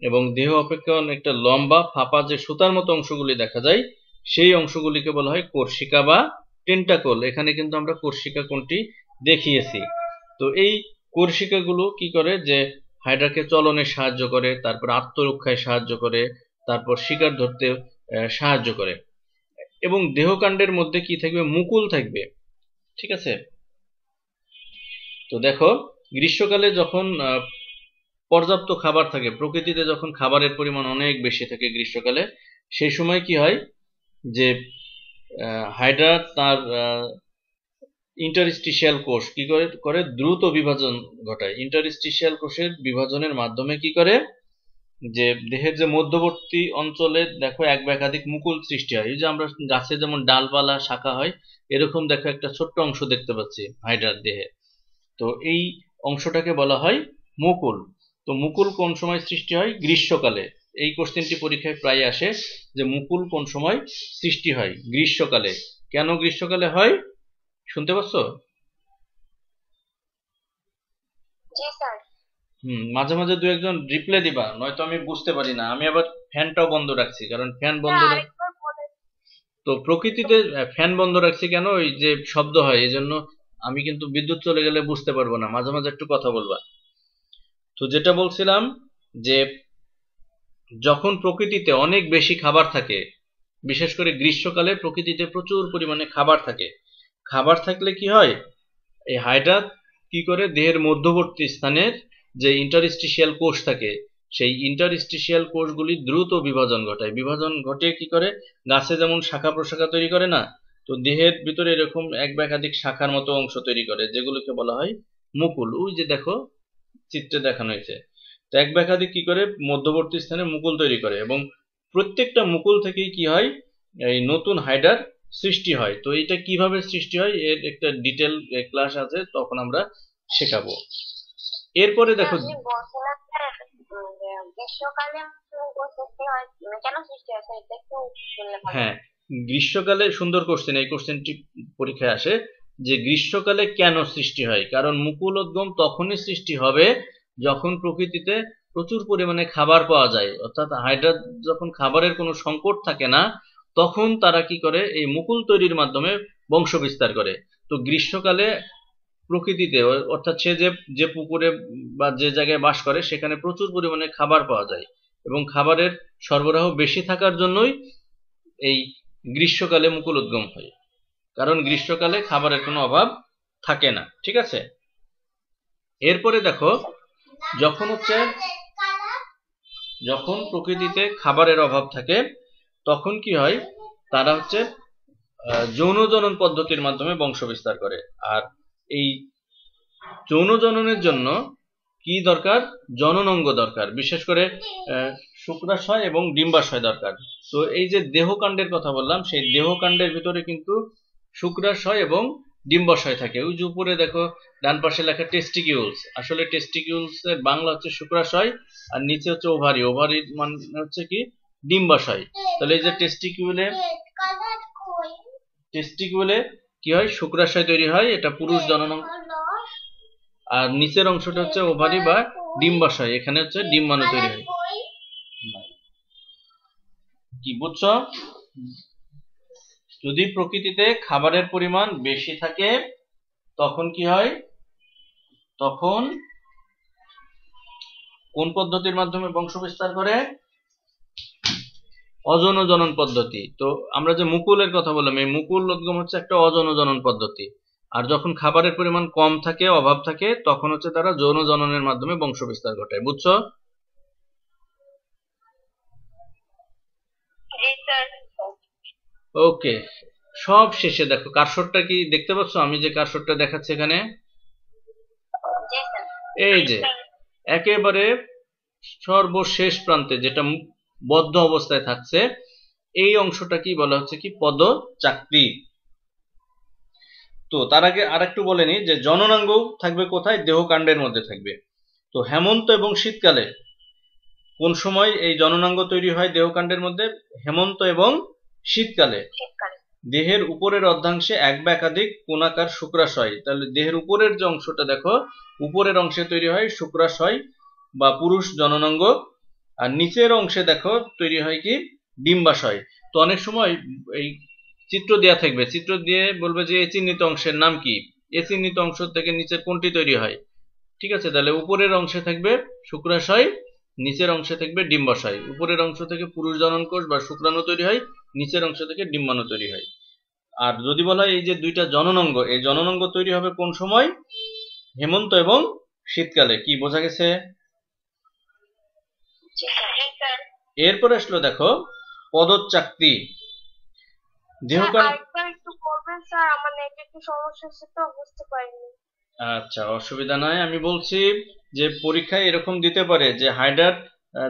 [SPEAKER 1] এবং দেহ অপেক্ষা অনেকটা লম্বা ফাঁপা যে সুতার মতো অংশগুলি দেখা যায়, সেই অংশগুলিকে বলা হয় কোর্সিকা বা টেন্টাকল। এখানে কিন্তু আমরা কোর্সিকা কোনটি দেখিয়েছি। তো এই কোর্সিকাগুলো কি করে? যে হাইড্রাকে চলনে সাহায্য করে, তারপর আত্মরক্ষায় সাহায্য করে, তারপর শিকার ধরতে সাহায্য করে। এবং দেহকাণ্ডের মধ্যে কি থাকবে? মুকুল থাকবে। ঠিক আছে। তো দেখো, গ্রীষ্মকালে যখন পর্যাপ্ত খাবার থাকে, প্রকৃতিতে যখন খাবারের পরিমাণ অনেক বেশি থাকে গ্রীষ্মকালে, সেই সময় কি হয়? যে হাইড্রা তার ইন্টারস্টিশিয়াল কোষ কি করে? দ্রুত বিভাজন ঘটায়। ইন্টারস্টিশিয়াল কোষের বিভাজনের মাধ্যমে কি করে? যে দেহের যে মধ্যবর্তী অঞ্চলে দেখো এক বা একাধিক মুকুল সৃষ্টি হয়। এই যে আমরা গাছে যেমন ডালপালা শাখা হয়, এরকম দেখো একটা ছোট্ট অংশ দেখতে পাচ্ছি হাইড্রার দেহে। তো এই অংশটাকে বলা হয় মুকুল। তো মুকুল কোন সময় সৃষ্টি হয়? গ্রীষ্মকালে। এই কোশ্চেনটি পরীক্ষায় প্রায় আসে যে মুকুল কোন সময় সৃষ্টি হয়? গ্রীষ্মকালে। কেন গ্রীষ্মকালে হয়? শুনতে পাচ্ছ? মাঝে মাঝে দু একজন রিপ্লাই দিবা, নয়তো আমি বুঝতে পারি না। আমি আবার ফ্যানটাও বন্ধ রাখছি, কারণ ফ্যান বন্ধ
[SPEAKER 2] স্যার
[SPEAKER 1] রাখ
[SPEAKER 2] আরেকবার বলেন।
[SPEAKER 1] তো প্রকৃতিতে ফ্যান বন্ধ রাখছি কেন, ওই যে শব্দ হয় এই জন্য। আমি কিন্তু বিদ্যুৎ চলে গেলে বুঝতে পারবো না, মাঝে মাঝে একটু কথা বলবা। তো যেটা বলছিলাম যে যখন প্রকৃতিতে অনেক বেশি খাবার থাকে, বিশেষ করে গ্রীষ্মকালে প্রকৃতিতে প্রচুর পরিমাণে খাবার থাকে, খাবার থাকলে কি হয়, এই হাইড্রা কি করে দেহের মধ্যবর্তী স্থানের যে ইন্টারস্টিশিয়াল কোষ থাকে, সেই ইন্টারস্টিশিয়াল কোষগুলি দ্রুত বিভাজন ঘটায়। বিভাজন ঘটিয়ে কি করে, গাছে যেমন শাখা প্রশাখা তৈরি করে না, তো দেহের ভিতরে এরকম এক বা একাধিক শাখার মতো অংশ তৈরি করে, যেগুলোকে বলা হয় মুকুল। ওই যে দেখো চিত্রে দেখানো হয়েছে। তো এক বা একাধিক কি করে মধ্যবর্তী স্থানে মুকুল তৈরি করে, এবং প্রত্যেকটা মুকুল থেকেই কি হয়, এই নতুন হাইড্রার সৃষ্টি হয়। তো এটা কিভাবে সৃষ্টি হয় এর একটা ডিটেল ক্লাস আছে, তখন আমরা শেখাবো। এরপরে
[SPEAKER 2] স্যার
[SPEAKER 1] দেখো,
[SPEAKER 2] আপনি বলছিলেন যে গ্রীষ্মকালে সৃষ্টি হয়, কেন সৃষ্টি হয় স্যার, এটা একটু বললে ভালো
[SPEAKER 1] হ্যাঁ,
[SPEAKER 2] হয়।
[SPEAKER 1] গ্রীষ্মকালে সুন্দর কোশ্চেন, এই কোশ্চেনটি পরীক্ষায় আসে যে গ্রীষ্মকালে কেন সৃষ্টি হয়। কারণ মুকুলোদ্গম তখনই সৃষ্টি হবে যখন প্রকৃতিতে প্রচুর পরিমাণে খাবার পাওয়া যায়, অর্থাৎ হাইড্রা যখন খাবারের কোনো সংকট থাকে না, তখন তারা কি করে, এই মুকুল তৈরির মাধ্যমে বংশ বিস্তার করে। তো গ্রীষ্মকালে প্রকৃতিতে অর্থাৎ সে যে যে পুকুরে বা যে জায়গায় বাস করে সেখানে প্রচুর পরিমাণে খাবার পাওয়া যায়, এবং খাবারের সরবরাহ বেশি থাকার জন্যই এই গ্রীষ্মকালে মুকুল উদ্গম হয়, কারণ গ্রীষ্মকালে খাবারের কোনো অভাব থাকে না। ঠিক আছে, এরপরে দেখো, যখন হচ্ছে যখন প্রকৃতিতে খাবারের অভাব থাকে তখন কি হয়, তারা হচ্ছে যৌন জনন পদ্ধতির মাধ্যমে বংশ বিস্তার করে। আর এই যৌন জননের জন্য কি দরকার, জননাঙ্গ দরকার, বিশেষ করে শুক্রাশয় এবং ডিম্বাশয় দরকার। তো এই যে দেহকাণ্ডের কথা বললাম, সেই দেহকাণ্ডের ভিতরে কিন্তু শুক্রাশয় এবং ডিম্বাশয় থাকে। ওই যে উপরে দেখো ডান পাশে লেখা টেস্টিকিউলস, আসলে টেস্টিকিউলস এর বাংলা হচ্ছে শুক্রাশয়, আর নিচে হচ্ছে ওভারি, ওভারি মানে হচ্ছে কি ডিম্বাশয়। তাহলে এই যে টেস্টিকিউলে কি হয়, শুক্রাশয় তৈরি হয়, এটা পুরুষ জননাঙ্গ, আর নিচের অংশটা হচ্ছে ওভারি বা ডিম্বাশয়, এখানে হচ্ছে ডিম্বাণু তৈরি হয়। কি বুঝছো, যদি প্রকৃতিতে খাবারের পরিমাণ বেশি থাকে তখন কি হয়, তখন কোন পদ্ধতির মাধ্যমে বংশ বিস্তার করে, অযৌন জনন পদ্ধতি। তো আমরা যে মুকুলের কথা বললাম, এই মুকুল উদ্গম হচ্ছে একটা অযৌন জনন পদ্ধতি। আর যখন খাবারের পরিমাণ কম থাকে, অভাব থাকে, তখন হচ্ছে তারা যৌন জননের মাধ্যমে বংশ বিস্তার ঘটায়। বুঝছো?
[SPEAKER 2] জি স্যার।
[SPEAKER 1] ওকে, সব শেষে দেখো কার্সরটা কি দেখতে পাচ্ছ, আমি যে কার্সরটা দেখাচ্ছি এখানে,
[SPEAKER 2] জি স্যার।
[SPEAKER 1] এই যে একেবারে সর্বশেষ প্রান্তে যেটা বদ্ধ অবস্থায় থাকছে, এই অংশটা কি বলা হচ্ছে কি পদচাকতি। তো তার আগে আরেকটু বলে নিই যে জননাঙ্গ থাকবে কোথায়, দেহকাণ্ডের মধ্যে থাকবে। তো হেমন্ত এবং শীতকালে কোন সময় এই জননাঙ্গ তৈরি হয় দেহকাণ্ডের মধ্যে, হেমন্ত এবং শীতকালে। দেহের উপরের অর্ধাংশে এক বা একাধিক কোণাকার শুক্রাশয়, তাহলে দেহের উপরের যে অংশটা দেখো, উপরের অংশে তৈরি হয় শুক্রাশয় বা পুরুষ জননাঙ্গ, আর নিচের অংশে দেখো তৈরি হয় কি ডিম্বাশয়। তো অনেক সময় এই চিত্র দেয়া থাকবে, চিত্র দিয়ে বলবে যে এই চিহ্নিত অংশের নাম কি, এই চিহ্নিত অংশ থেকে নিচের কোনটি তৈরি হয়। ঠিক আছে, তাহলে উপরের অংশে থাকবে শুক্রাশয়, নিচের অংশে থাকবে ডিম্বাশয়। উপরের অংশ থেকে পুরুষ জনন কোষ বা শুক্রাণু তৈরি হয়, নিচের অংশ থেকে ডিম্বাণু তৈরি হয়। আর যদি বলা হয় এই যে দুইটা জননাঙ্গ, এই জননাঙ্গ তৈরি হবে কোন সময়, হেমন্ত এবং শীতকালে। কি বোঝা গেছে? এরপরে আসলো দেখো পদচাকতি।
[SPEAKER 2] আরেকবার একটু বলবেন স্যার, আমার নেটে একটু সমস্যা হচ্ছে তো বুঝতে পারিনি।
[SPEAKER 1] আচ্ছা, অসুবিধা নাই, আমি বলছি যে পরীক্ষায় এরকম দিতে পারে যে হাইড্রার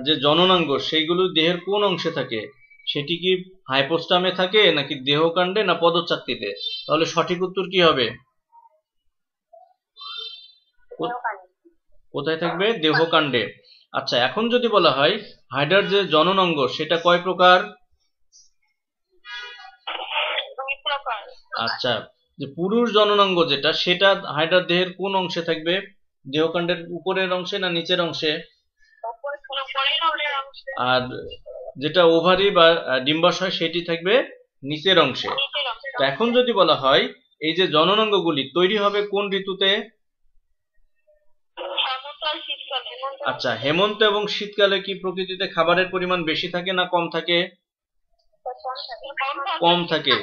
[SPEAKER 1] যে জননাঙ্গ সেইগুলো দেহের কোন অংশে থাকে, সেটি কি হাইপোস্টামে থাকে নাকি দেহকাণ্ডে না পদচাকতিতে, তাহলে সঠিক উত্তর কি হবে, কোথায় থাকবে, দেহকাণ্ডে। আচ্ছা, এখন যদি বলা হয় হাইড্রার যে জননাঙ্গ সেটা কয় প্রকার, আচ্ছা, যে পুরুষ জননাঙ্গ যেটা, সেটা হাইড্রার দেহের কোন অংশে থাকবে, দেহকাণ্ডের উপরের অংশে না নিচের অংশে, আর যেটা ওভারি বা ডিম্বাশয় সেটি থাকবে নিচের অংশে। তো এখন যদি বলা হয় এই যে জননাঙ্গগুলি তৈরি হবে কোন ঋতুতে? আচ্ছা, হেমন্ত এবং শীতকালে কি প্রকৃতিতে খাবারের পরিমাণ বেশি থাকে না কম থাকে? কম থাকে।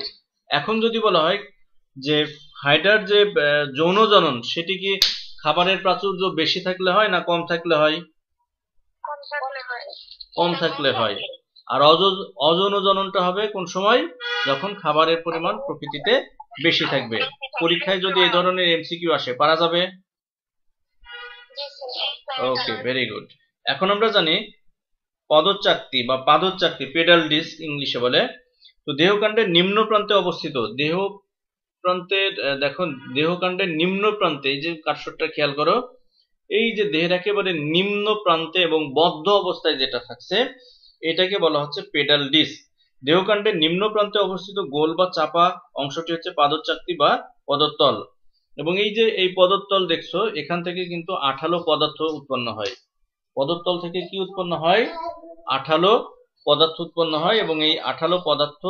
[SPEAKER 1] এখন যদি বলা হয় যে হাইড্রার যে যৌন জনন সেটি কি খাবারের প্রাচুর্য বেশি থাকলে হয় না কম থাকলে হয়? কম থাকলে হয়। আর অযৌন জননটা হবে কোন সময়? যখন খাবারের পরিমাণ প্রকৃতিতে বেশি থাকবে। পরীক্ষায় যদি এই ধরনের এমসিকিউ আসে পারা যাবে? ওকে, ভেরি গুড। এখন আমরা জানি পদচাকতি বা পাদচাকতি, পেডাল ডিস্ক ইংলিশে বলে। তো দেহকাণ্ডের নিম্ন প্রান্তে অবস্থিত। দেহকাণ্ডের নিম্ন প্রান্তে, এই যে কার্সরটা খেয়াল করো, এই যে দেহের একেবারে নিম্ন প্রান্তে এবং বদ্ধ অবস্থায় যেটা থাকছে এটাকে বলা হচ্ছে পেডাল ডিস্ক। দেহকাণ্ডের নিম্ন প্রান্তে অবস্থিত গোল বা চাপা অংশটি হচ্ছে পাদচাকতি বা পদতল। এবং এই যে এই পদতল দেখছো, এখান থেকে কিন্তু আঠালো পদার্থ উৎপন্ন হয়। পদতল থেকে কি উৎপন্ন হয়? আঠালো পদার্থ উৎপন্ন হয়। এবং এই আঠালো পদার্থ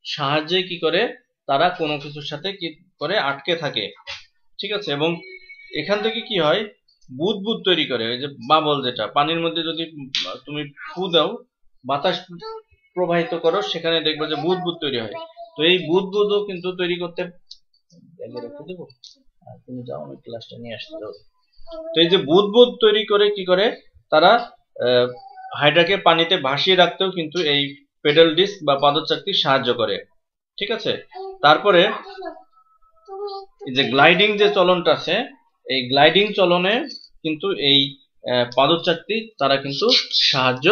[SPEAKER 1] সাহায্যে কি করে তারা কোনো কিছুর সাথে কি করে আটকে থাকে, ঠিক আছে। এবং এখান থেকে কি হয়, বুদবুদ তৈরি করে। ওই যে বাবল, যেটা পানির মধ্যে যদি তুমি ফু দাও, বাতাস প্রবাহিত করো, সেখানে দেখবে যে বুদবুদ তৈরি হয়। তো এই বুদবুদও কিন্তু তৈরি করতে, তুমি যাও, আমি ক্লাসটা নিয়ে আসতে যাও। তো এই যে বুদবুদ তৈরি করে কি করে তারা হাইড্রাকে পানিতে ভাসিয়ে রাখতেও কিন্তু এই পেডাল ডিস্ক বা পাদচাকতি সাহায্য করে, ঠিক আছে। তারপরে এই যে গ্লাইডিং যে চলনটা আছে, এই গ্লাইডিং চলনে কিন্তু এই পাদচাকতি তারা কিন্তু সাহায্য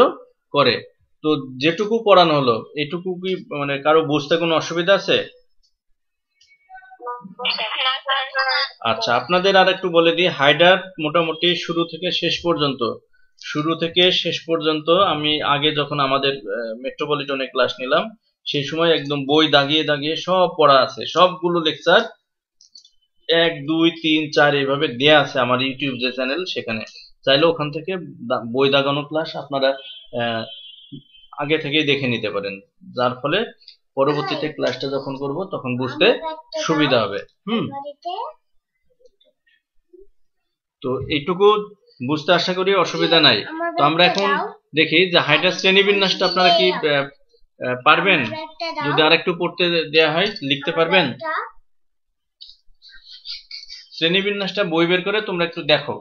[SPEAKER 1] করে। তো যেটুকু পড়ানো হলো এটুকু কি মানে কারো বুঝতে কোনো অসুবিধা আছে? আচ্ছা, আপনাদের আর একটু বলে দিই, হাইড্রার মোটামুটি শুরু থেকে শেষ পর্যন্ত আমি আগে যখন আমাদের মেট্রোপলিটনে ক্লাস নিলাম সেই সময় একদম বই দাগিয়ে দাগিয়ে সব পড়া আছে। সবগুলো লেকচার 1, 2, 3, 4 এইভাবে দেয়া আছে আমার ইউটিউব যে চ্যানেল, সেখানে চাইলে ওখান থেকে বই দাগানো ক্লাস আপনারা আগে থেকেই দেখে নিতে পারেন, যার ফলে পরবর্তীতে ক্লাসটা যখন করব তখন বুঝতে সুবিধা হবে। তো এইটুকু বুঝতে আশা করি অসুবিধা নাই। তো আমরা এখন দেখি যে হাইড্রার শ্রেণীবিন্যাসটা আপনারা কি পারবেন? যদি আরেকটু পড়তে দেয়া হয় লিখতে পারবেন? শ্রেণীবিন্যাসটা বই বের করে তোমরা একটু দেখো।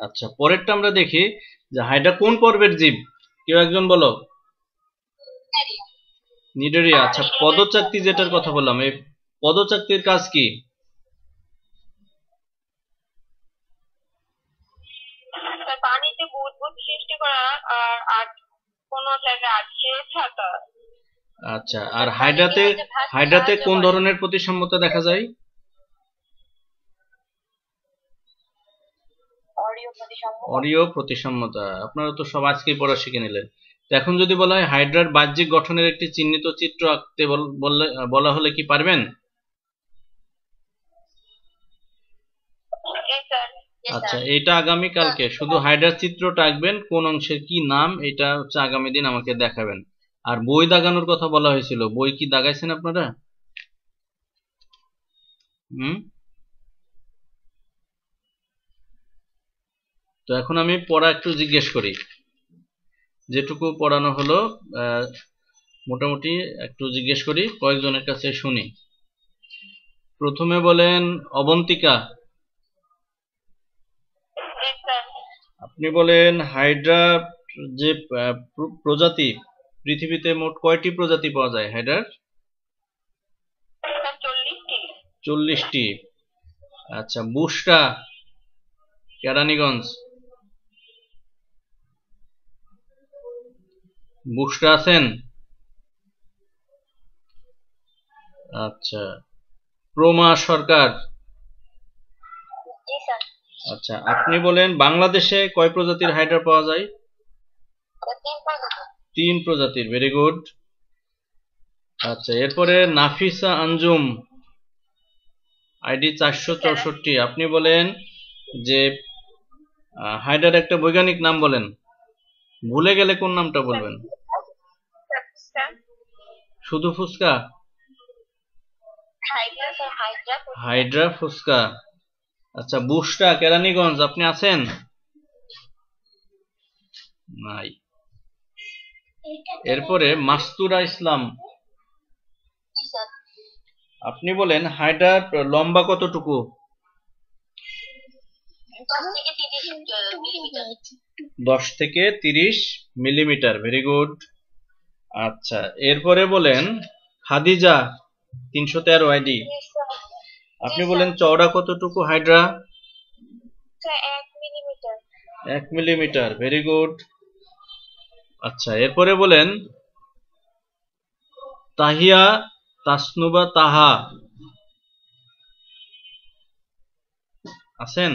[SPEAKER 1] আচ্ছা, পরেরটা আমরা দেখি যে হাইড্রা কোন পর্বের জীব? কেউ একজন বলো। নিডারিয়া। আচ্ছা, পদচাকতি যেটার কথা বললাম, এই পদচাকতির কাজ কি?
[SPEAKER 2] পানিতে বুদবুদ সৃষ্টি করা আর কোন জায়গায় আটকে থাকা।
[SPEAKER 1] আচ্ছা, আর হাইড্রাতে কোন ধরনের প্রতিসাম্যতা দেখা যায়? অরীয় প্রতিসাম্যতা। আপনারা তো সব আজকেই পড়া শিখে নিলেন। তো এখন যদি বলা হয় হাইড্রার বাহ্যিক গঠনের একটি চিহ্নিত চিত্র আঁকতে বলা হলে কি পারবেন? আচ্ছা, এটা আগামী কালকে শুধু হাইড্রার চিত্রটা আঁকবেন, কোন অংশের কি নাম এটা হচ্ছে আগামী দিন আমাকে দেখাবেন। আর বই দাগানোর কথা বলা হয়েছিল, বই কি দাগাইছেন আপনারা? তো এখন আমি পড়া একটু জিজ্ঞেস করি, যেটুকু পড়ানো হলো মোটামুটি একটু জিজ্ঞেস করি, কয়েকজনের কাছে শুনি। প্রথমে বলেন অবন্তিকা, আপনি বলেন হাইড্রা যে প্রজাতি, পৃথিবীতে মোট কয়টি প্রজাতি পাওয়া যায় হাইড্রার? 40টি। আচ্ছা, বুশরা, কেরানীগঞ্জ, বুশরা আছেন? আচ্ছা, প্রমা সরকার।
[SPEAKER 2] জি স্যার।
[SPEAKER 1] আচ্ছা, আপনি বলেন বাংলাদেশে কয় প্রজাতির হাইড্রা পাওয়া যায়?
[SPEAKER 2] 3 প্রজাতি।
[SPEAKER 1] 3 প্রজাতির, ভেরি গুড। আচ্ছা, এরপরে নাফিসা আঞ্জুম, আইডি 464। আপনি বলেন যে হাইড্রার একটা বৈজ্ঞানিক নাম বলেন, ভুলে গেলে কোন নামটা বলবেন?
[SPEAKER 2] স্যার
[SPEAKER 1] শুধু ফুসকা?
[SPEAKER 2] Hydra sir, hydra.
[SPEAKER 1] হাইড্রা ফুসকা। আচ্ছা, বুশরা কেরানীগঞ্জ, আপনি আছেন? নাই। এরপরে মাস্তুরা ইসলাম,
[SPEAKER 2] জি স্যার।
[SPEAKER 1] আপনি বলেন হাইড্রার লম্বা কতটুকু?
[SPEAKER 2] 10 থেকে 30 মিলিমিটার।
[SPEAKER 1] 10 থেকে 30 মিলিমিটার, ভেরি গুড। আচ্ছা, এরপরে বলেন খাদিজা 313 আইডি,
[SPEAKER 2] জি স্যার।
[SPEAKER 1] আপনি বলেন চওড়া কতটুকু Hydra?
[SPEAKER 2] Sir 1 millimetre.
[SPEAKER 1] 1 millimetre, very good. আচ্ছা, এরপরে বলেন তাহিয়া তাসনুবা তাহা, আছেন?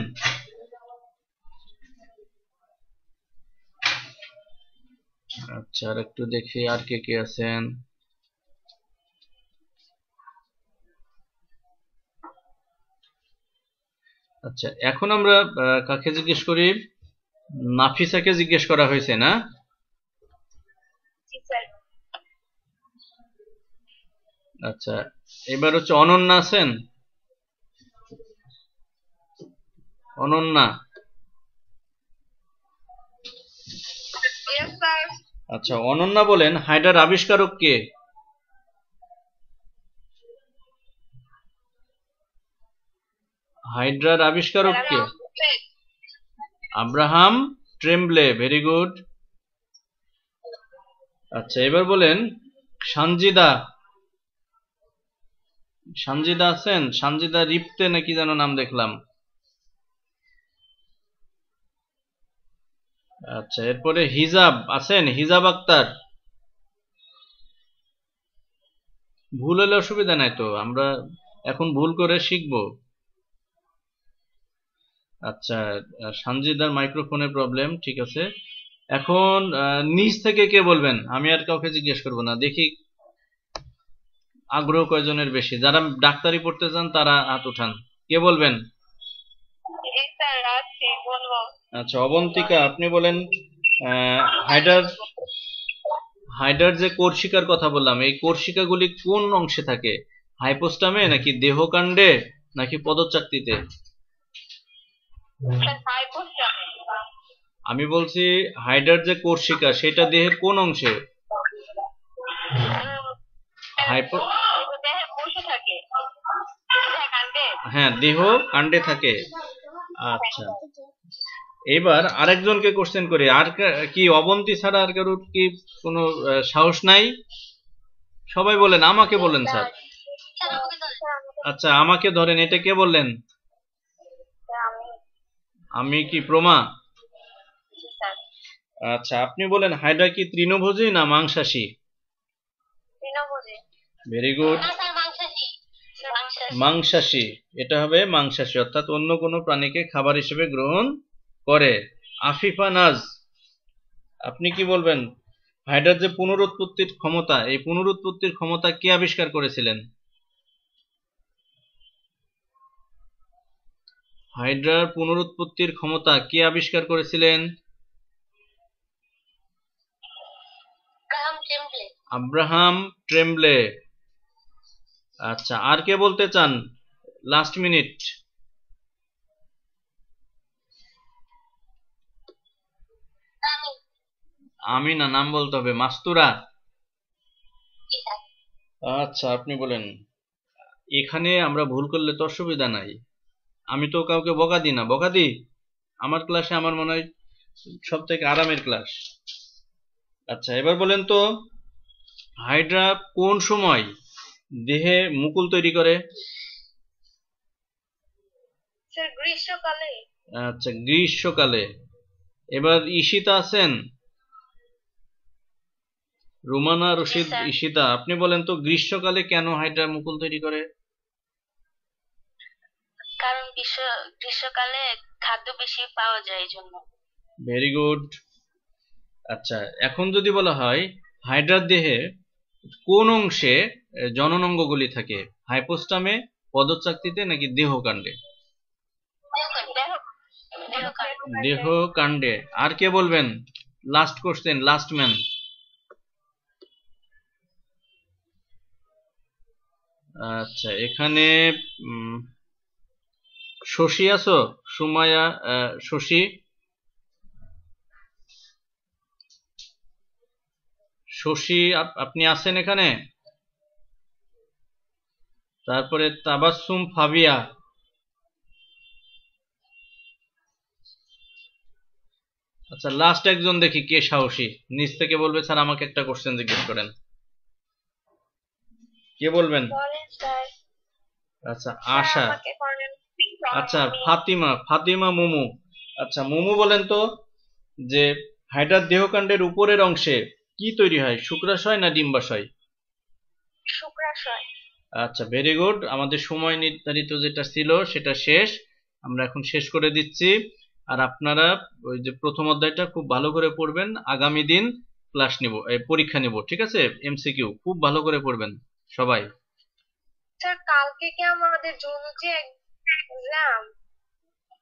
[SPEAKER 1] আচ্ছা, আর একটু দেখি আর কে কে আছেন। আচ্ছা, এখন আমরা কাকে জিজ্ঞেস করি? নাফিসাকে জিজ্ঞেস করা হয়েছে না?
[SPEAKER 2] জি স্যার।
[SPEAKER 1] আচ্ছা, এবার হচ্ছে অনন্যা আছেন? অনন্যা।
[SPEAKER 2] Yes sir.
[SPEAKER 1] আচ্ছা, অনন্যা বলেন হাইড্রার আবিষ্কারক কে? হাইড্রার আবিষ্কারক কে? Abraham Trembley, very good. আচ্ছা, এবার বলেন সানজিদা। সানজিদা আছেন? সানজিদা রিপ্তে নাকি যেন নাম দেখলাম। আচ্ছা, এরপরে হিজাব আছেন? হিজাব আক্তার। ভুল হলে অসুবিধা নাই তো, আমরা এখন ভুল করে শিখবো। আচ্ছা, সানজিদার মাইক্রোফোনের প্রবলেম, ঠিক আছে। এখন নিচ থেকে কে বলবেন? আমি আর কাউকে জিজ্ঞেস করবো না, দেখি আগ্রহ কয়জনের বেশি। যারা ডাক্তারি পড়তে চান তারা হাত উঠান। কে বলবেন?
[SPEAKER 2] এই স্যার আছি, বলবো।
[SPEAKER 1] আচ্ছা, অবন্তিকা, আপনি বলেন হাইড্রার হাইড্রার যে কোর্সিকার কথা বললাম, এই কোর্সিকাগুলি কোন অংশে থাকে? হাইপোস্টামে নাকি দেহকাণ্ডে নাকি পদচাকতিতে?
[SPEAKER 2] স্যার হাইপোস্টামে।
[SPEAKER 1] আমি বলছি হাইড্রার যে কোর্সিকা সেটা দেহের কোন অংশে? হাইপো
[SPEAKER 2] দেহে বসে থাকে। দেহে কাণ্ডে।
[SPEAKER 1] হ্যাঁ, দেহ কাণ্ডে থাকে। আচ্ছা, এবার আরেকজনকে কোশ্চেন করি। আর কি অবন্তী ছাড়া আর কারোর কি কোনো সাহস নাই? সবাই বলেন, আমাকে বলেন স্যার। আচ্ছা, আমাকে ধরেন, এটা কে বললেন? আমি কি প্রমা? আচ্ছা, আপনি বলেন হাইড্রা কি তৃণভোজী না মাংসাশী?
[SPEAKER 2] তৃণভোজী।
[SPEAKER 1] Very good.
[SPEAKER 2] না স্যার মাংসাশী।
[SPEAKER 1] মাংসাশী, এটা হবে মাংসাশী, অর্থাৎ অন্য কোনো প্রাণীকে খাবার হিসেবে গ্রহণ করে। আফিফা নাজ, আপনি কি বলবেন হাইড্রার যে পুনরুৎপত্তির ক্ষমতা, এই পুনরুৎপত্তির ক্ষমতা কে আবিষ্কার করেছিলেন? হাইড্রার পুনরুৎপত্তির ক্ষমতা কে আবিষ্কার করেছিলেন? আব্রাহাম ট্রেমব্লে। আচ্ছা, আর কে বলতে চান? Last minute. আমি না, নাম বলতে হবে। মাস্তুরা। আচ্ছা, আপনি বলেন। এখানে আমরা ভুল করলে তো অসুবিধা নাই, আমি তো কাউকে বকা দিই না। বকা দিই? আমার ক্লাসে আমার মনে হয় সব থেকে আরামের ক্লাস। আচ্ছা, এবার বলেন তো হাইড্রা কোন সময় দেহে মুকুল তৈরি করে?
[SPEAKER 2] স্যার গ্রীষ্মকালে।
[SPEAKER 1] আচ্ছা, গ্রীষ্মকালে। এবার ঈশিতা আছেন? রুমানা
[SPEAKER 2] জি
[SPEAKER 1] রশিদ
[SPEAKER 2] স্যার।
[SPEAKER 1] ঈশিতা, আপনি বলেন তো গ্রীষ্মকালে কেন হাইড্রা মুকুল তৈরি করে?
[SPEAKER 2] কারণ গ্রীষ্মকালে খাদ্য বেশি পাওয়া যায় এই জন্য।
[SPEAKER 1] Very good. আচ্ছা, এখন যদি বলা হয় হাইড্রার দেহে কোন অংশে জননাঙ্গগুলি থাকে, হাইপোস্টামে, পদচাকতিতে নাকি দেহকাণ্ডে? দেহকাণ্ডে। আর কে বলবেন? Last question, last man. আচ্ছা, এখানে শশী আছো? সুমায়া, শশী, শশী আপনি আছেন এখানে? তারপরে তাবাসসুম ফাবিয়া। আচ্ছা, লাস্ট একজন দেখি কে সাহসী, নিচ থেকে বলবে স্যার আমাকে একটা কোশ্চেন জিজ্ঞেস করেন। কে বলবেন? আচ্ছা, আশা। আচ্ছা, ফাতিমা, ফাতিমা মুমু। আচ্ছা, মুমু বলেন তো যে হাইড্রার দেহকাণ্ডের উপরের অংশে কি তৈরি হয়, শুক্রাশয় না ডিম্বাশয়?
[SPEAKER 2] শুক্রাশয়।
[SPEAKER 1] আচ্ছা, ভেরি গুড। আমাদের সময় নির্ধারিত যেটা ছিল সেটা শেষ, আমরা এখন শেষ করে দিচ্ছি। আর আপনারা ওই যে প্রথম অধ্যায়টা খুব ভালো করে পড়বেন, আগামী দিন ক্লাস নিব, পরীক্ষা নিব, ঠিক আছে? এমসিকিউ খুব ভালো করে পড়বেন সবাই।
[SPEAKER 2] স্যার কালকে কি আমাদের জুলজি এক্সাম?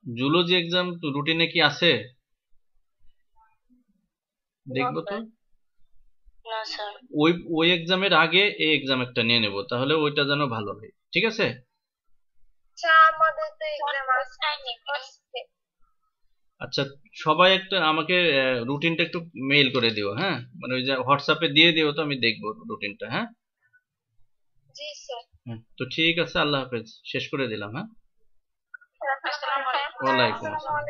[SPEAKER 1] জুলজি এক্সাম রুটিনে কি আছে? দেখবো তো।
[SPEAKER 2] না স্যার।
[SPEAKER 1] ওই এক্সামের আগে এই এক্সাম একটা নিয়ে নেব, তাহলে ওইটা যেন ভালো হয়, ঠিক আছে?
[SPEAKER 2] স্যার আমাদের তো এক্সাম আছে।
[SPEAKER 1] আচ্ছা, সবাই একটা আমাকে রুটিনটা একটু মেইল করে দিও, হ্যাঁ, মানে ওই যে হোয়াটসঅ্যাপে দিয়ে দিও, তো আমি দেখবো রুটিনটা। হ্যাঁ,
[SPEAKER 2] জি স্যার।
[SPEAKER 1] হ্যাঁ, তো ঠিক আছে, আল্লাহ হাফেজ, শেষ করে দিলাম। হ্যাঁ,
[SPEAKER 2] আসসালামু আলাইকুম।
[SPEAKER 1] ওয়ালাইকুম আসসালাম।